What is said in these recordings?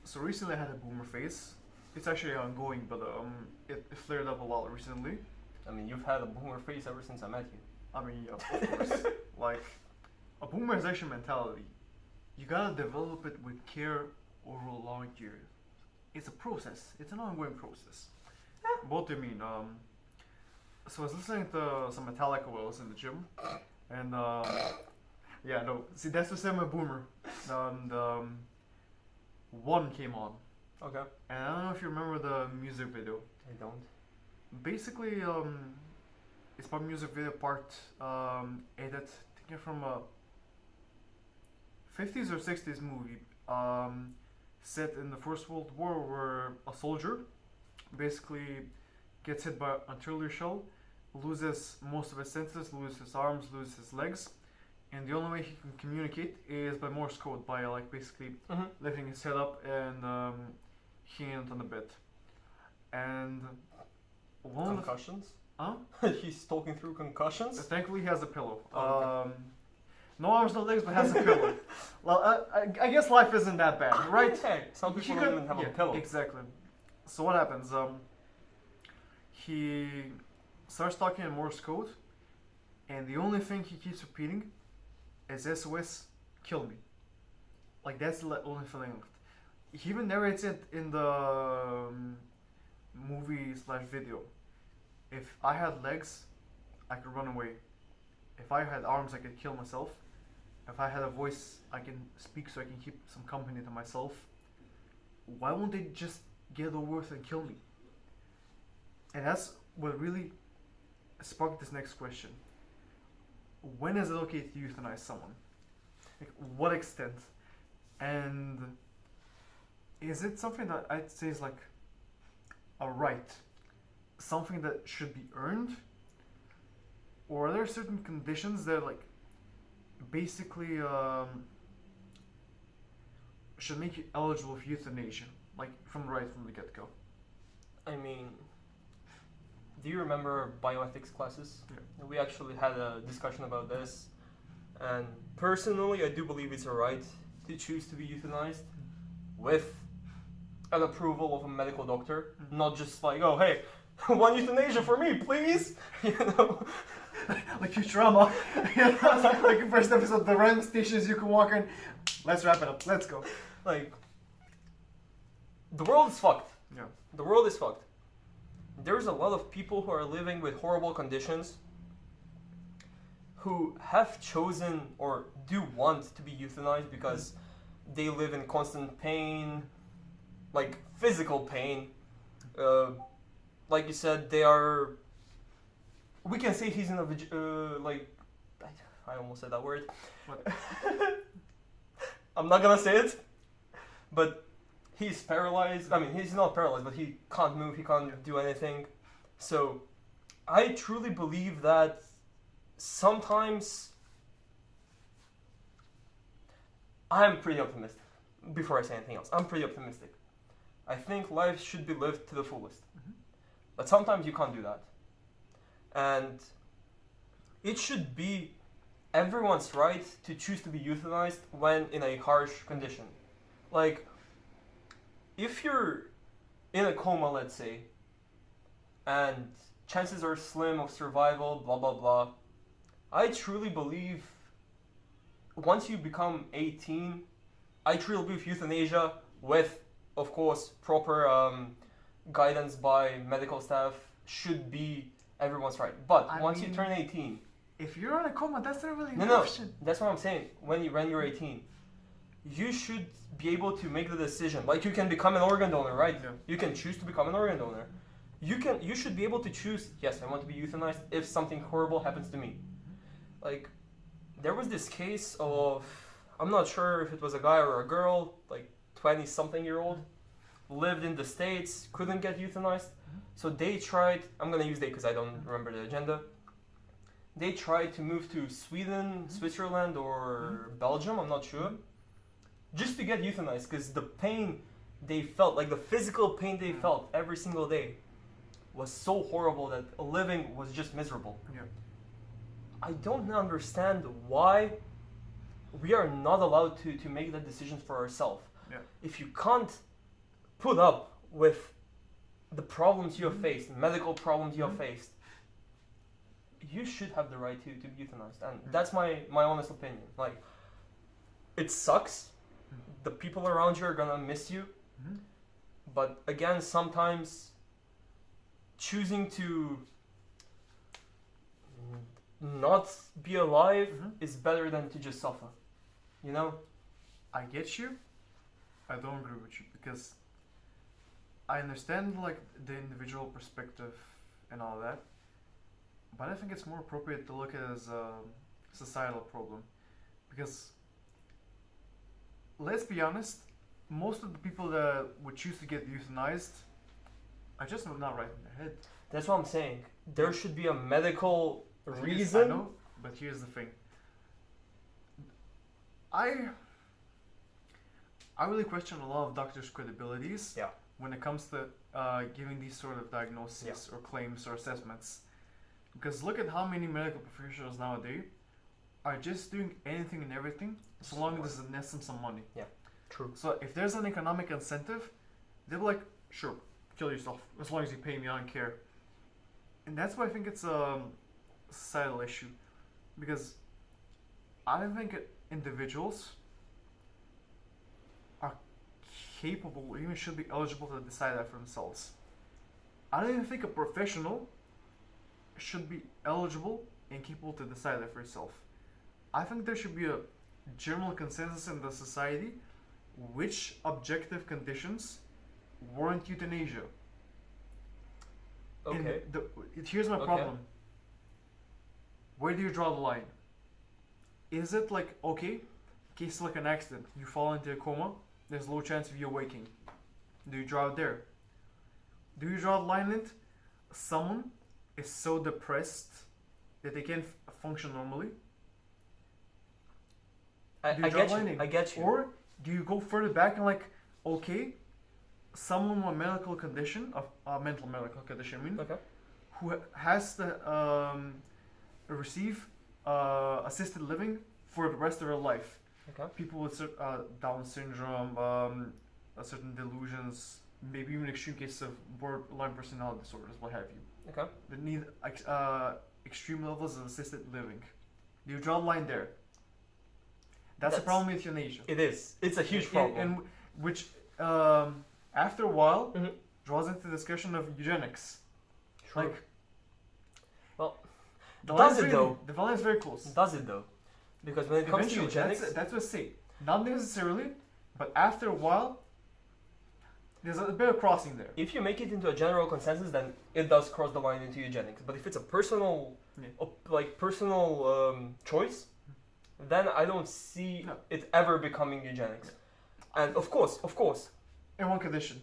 So recently I had a boomer phase. It's actually ongoing, but it flared up a lot recently. I mean, you've had a boomer face ever since I met you. I mean, yeah, of course. Like, a boomerization mentality, you gotta develop it with care over a long year. It's a process. It's an ongoing process. What do you mean? So I was listening to some Metallica while I was in the gym, and yeah, no. See, that's the same with boomer. And one came on, Okay. and I don't know if you remember the music video. I don't. Basically, it's part music video, part edit taken from a 50s or 60s movie set in the First World War, where a soldier basically gets hit by an artillery shell, loses most of his senses, loses his arms, loses his legs, and the only way he can communicate is by Morse code, by like basically lifting his head up and hand on the bed. And one of the Concussions? huh? He's talking through concussions? Thankfully, he has a pillow. Oh, No arms, no legs, but has a pillow. Well, I guess life isn't that bad, right? Hey, some people He don't could- even have yeah, a pillow. Exactly. So what happens? He starts talking in Morse code, and the only thing he keeps repeating is SOS, kill me. Like, that's the only feeling left. He even narrates it in the movie/video. If I had legs, I could run away. If I had arms, I could kill myself. If I had a voice, I can speak so I can keep some company to myself. Why won't they just get over with and kill me? And that's what really sparked this next question. When is it okay to euthanize someone? Like, what extent? And is it something that I'd say is like a right? Something that should be earned? Or are there certain conditions that like basically should make you eligible for euthanasia? Like from the get-go? I mean, do you remember bioethics classes? Yeah. We actually had a discussion about this, and personally, I do believe it's a right to choose to be euthanized with an approval of a medical doctor, not just like, oh, hey, one euthanasia for me, please, you know. Like Futurama. Like the first episode, the random stations you can walk in. Let's wrap it up. Let's go. Like, the world is fucked. Yeah. The world is fucked. There's a lot of people who are living with horrible conditions who have chosen or do want to be euthanized because they live in constant pain, like physical pain. Like you said, they are. We can say he's in a like. I almost said that word. What? I'm not gonna say it, but he's paralyzed. I mean, he's not paralyzed, but he can't move. He can't do anything. So, I truly believe that sometimes I'm pretty optimistic. Before I say anything else, I'm pretty optimistic. I think life should be lived to the fullest. But sometimes you can't do that. And it should be everyone's right to choose to be euthanized when in a harsh condition. Like, if you're in a coma, let's say, and chances are slim of survival, blah blah blah, I truly believe once you become 18, I truly believe euthanasia with, of course, proper guidance by medical staff should be everyone's right. But I once you mean, turn 18, If you're in a coma, that's not really an no, option. that's what I'm saying. When you're 18, you should be able to make the decision. Like, you can become an organ donor, right? Yeah. You can choose to become an organ donor. You should be able to choose. Yes, I want to be euthanized if something horrible happens to me. Like, there was this case of, I'm not sure if it was a guy or a girl, like 20-something-year-old, lived in the States, couldn't get euthanized. So they tried. I'm gonna use they because I don't remember the agenda. They tried to move to Sweden, Switzerland, or Belgium, I'm not sure, just to get euthanized, because the pain they felt, like the physical pain they felt every single day, was so horrible that living was just miserable. Yeah. I don't understand why we are not allowed to make that decision for ourselves. Yeah. If you can't put up with the problems you have faced, medical problems you have faced, you should have the right to be euthanized. And that's my honest opinion. Like, it sucks. The people around you are gonna miss you. But again, sometimes choosing to not be alive is better than to just suffer. You know? I get you. I don't agree with you because I understand like the individual perspective and all that, but I think it's more appropriate to look at it as a societal problem because let's be honest, most of the people that would choose to get euthanized are just not right in their head. That's what I'm saying. There should be a medical reason. I know, but here's the thing. I really question a lot of doctors' credibilities when it comes to giving these sort of diagnoses or claims or assessments. Because look at how many medical professionals nowadays are just doing anything and everything so long as it nets them some money. Yeah, true. So if there's an economic incentive, they'll be like, sure, kill yourself as long as you pay me, I don't care. And that's why I think it's a societal issue. Because I don't think individuals are capable or even should be eligible to decide that for themselves. I don't even think a professional should be eligible and capable to decide that for yourself. I think there should be a general consensus in the society which objective conditions warrant euthanasia. Okay. Here's my problem. Where do you draw the line? Is it like, okay, in case like an accident, you fall into a coma, there's low chance of you awaking. Do you draw it there? Do you draw the line in it? Someone is so depressed that they can't function normally? I get you. Or do you go further back and like, okay, someone with a medical condition, a mental medical condition, who has to receive assisted living for the rest of their life. Okay. People with Down syndrome, certain delusions, maybe even extreme cases of borderline personality disorders, what have you. Okay. That need extreme levels of assisted living. Do you draw the line there? That's the problem with euthanasia. It is. It's a huge problem. And which, after a while, draws into the discussion of eugenics. True. Like, well, the line is very close. Does it though? Because when it comes to eugenics, that's what I say. Not necessarily, but after a while, there's a bit of crossing there. If you make it into a general consensus, then it does cross the line into eugenics. But if it's a personal, choice, then I don't see it ever becoming eugenics. And of course, in one condition,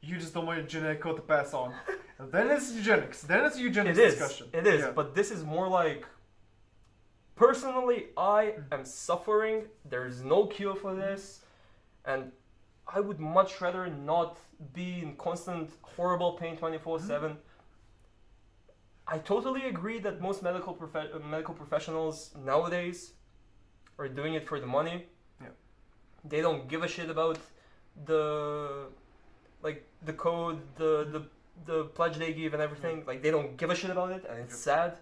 you just don't want your genetic code to pass on. Then it's eugenics. Then it's a eugenics discussion. It is. But this is more like, personally, I am suffering. There's no cure for this, and I would much rather not be in constant horrible pain 24/7. I totally agree that most medical professionals nowadays are doing it for the money. Yeah. They don't give a shit about the code, the pledge they give and everything. Yeah. Like, they don't give a shit about it, and it's sad.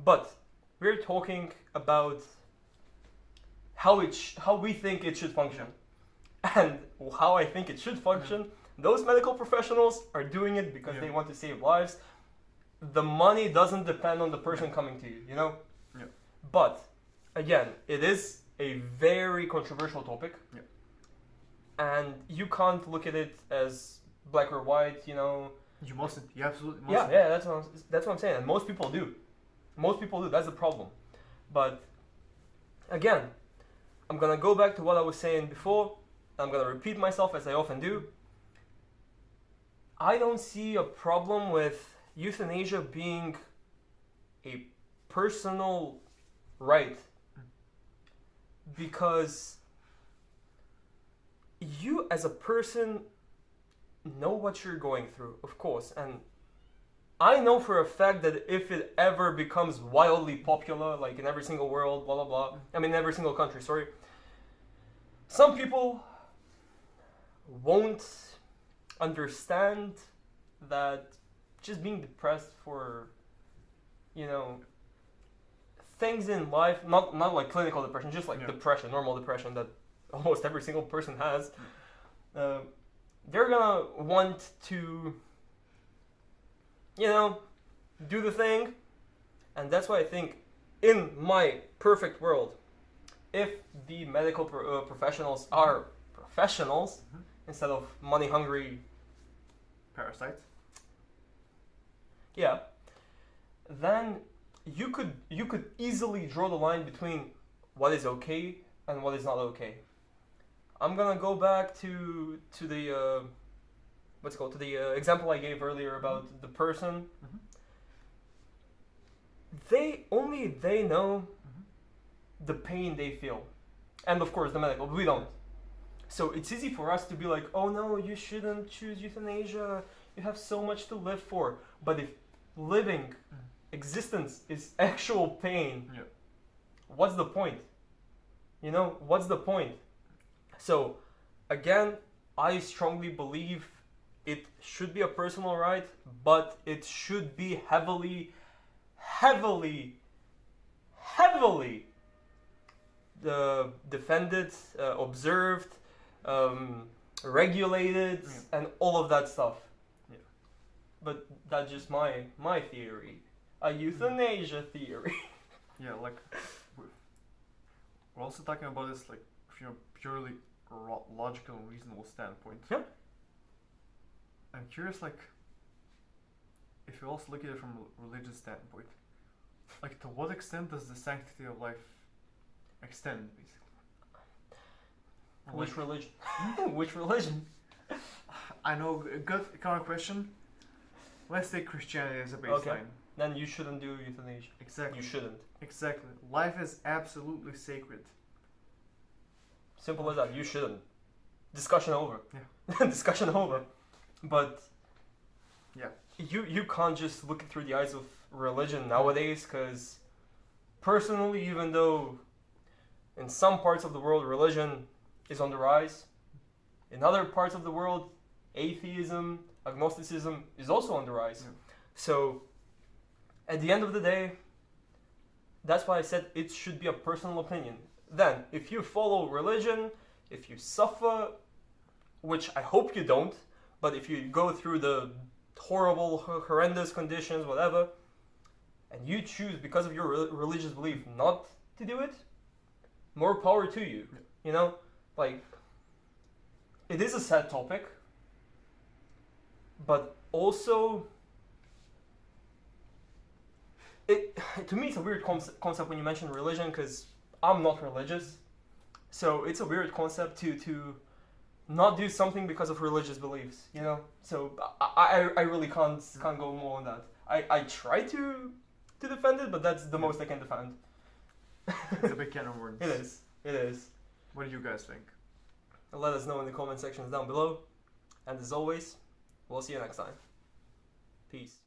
But we're talking about how we think it should function. And how I think it should function, those medical professionals are doing it because they want to save lives. The money doesn't depend on the person coming to you, you know? Yeah. But, again, it is a very controversial topic. Yeah. And you can't look at it as black or white, you know? You mustn't. You absolutely mustn't. Yeah, that's what I'm saying. And most people do. That's the problem. But, again, I'm gonna go back to what I was saying before. I'm gonna repeat myself as I often do. I don't see a problem with euthanasia being a personal right, because you as a person know what you're going through, of course, and I know for a fact that if it ever becomes wildly popular, like in every single world, blah blah blah, I mean every single country, sorry, some people won't understand that just being depressed for, you know, things in life, not like clinical depression, just like depression, normal depression that almost every single person has, they're gonna want to, you know, do the thing. And that's why I think in my perfect world, if the medical professionals are professionals instead of money hungry parasites, yeah, then you could easily draw the line between what is okay and what is not okay. I'm gonna go back to the what's it called, to the example I gave earlier about the person. They know the pain they feel, and of course the medical, we don't. So it's easy for us to be like, oh no, you shouldn't choose euthanasia, you have so much to live for. But if living existence is actual pain, what's the point? You know, what's the point? So again, I strongly believe it should be a personal right, but it should be heavily defended, observed, regulated, and all of that stuff. But that's just my theory, a euthanasia theory. Yeah, like we're also talking about this like from a purely logical and reasonable standpoint. Yeah. I'm curious, like, if you also look at it from a religious standpoint, like, to what extent does the sanctity of life extend, basically? Which religion? Which religion? I know, a good counter question. Let's take Christianity as a baseline. Okay. Then you shouldn't do euthanasia. Exactly. You shouldn't. Exactly. Life is absolutely sacred. Simple as that. You shouldn't. Discussion over. Yeah. Discussion over. But yeah, you can't just look it through the eyes of religion nowadays, because personally, even though in some parts of the world religion is on the rise, in other parts of the world atheism, agnosticism is also on the rise. So at the end of the day, that's why I said it should be a personal opinion. Then if you follow religion, if you suffer, which I hope you don't, but if you go through the horrible, horrendous conditions, whatever, and you choose because of your religious belief not to do it, more power to you. You know, like, it is a sad topic, but also, to me it's a weird concept when you mention religion, because I'm not religious, so it's a weird concept to not do something because of religious beliefs, you know. So I really can't go more on that. I try to defend it, but that's the most I can defend. It's a big can of worms. It is. What do you guys think? Let us know in the comment sections down below, and as always, we'll see you next time. Peace.